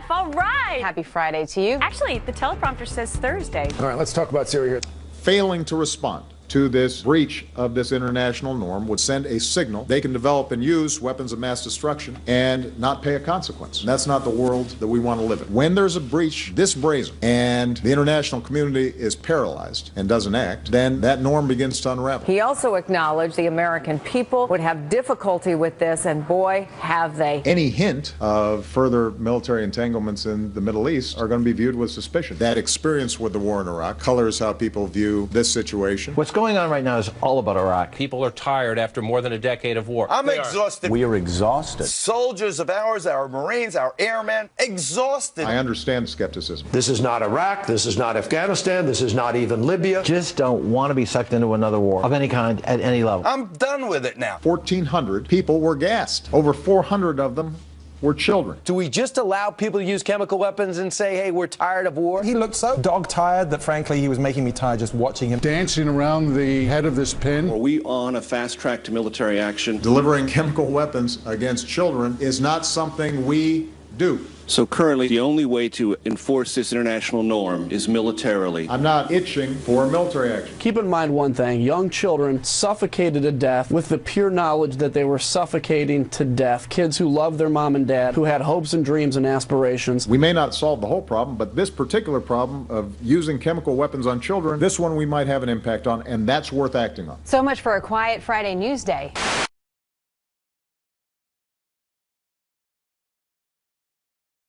Steph. All right. Happy Friday to you. Actually, the teleprompter says Thursday. All right, let's talk about Syria here. Failing to respond to this breach of this international norm would send a signal they can develop and use weapons of mass destruction and not pay a consequence. That's not the world that we want to live in. When there's a breach this brazen and the international community is paralyzed and doesn't act, then that norm begins to unravel. He also acknowledged the American people would have difficulty with this, and boy, have they. Any hint of further military entanglements in the Middle East are going to be viewed with suspicion. That experience with the war in Iraq colors how people view this situation. What's going on right now is all about Iraq. People are tired after more than a decade of war. I'm exhausted. We are exhausted. Soldiers of ours, our Marines, our airmen, exhausted. I understand skepticism. This is not Iraq. This is not Afghanistan. This is not even Libya. Just don't want to be sucked into another war of any kind at any level. I'm done with it now. 1,400 people were gassed. Over 400 of them were children. Do we just allow people to use chemical weapons and say, hey, we're tired of war? He looked so dog-tired that, frankly, he was making me tired just watching him. Dancing around the head of this pin. Are we on a fast track to military action? Delivering chemical weapons against children is not something we do. So currently, the only way to enforce this international norm is militarily. I'm not itching for military action. Keep in mind one thing, young children suffocated to death with the pure knowledge that they were suffocating to death. Kids who loved their mom and dad, who had hopes and dreams and aspirations. We may not solve the whole problem, but this particular problem of using chemical weapons on children, this one we might have an impact on, and that's worth acting on. So much for a quiet Friday news day.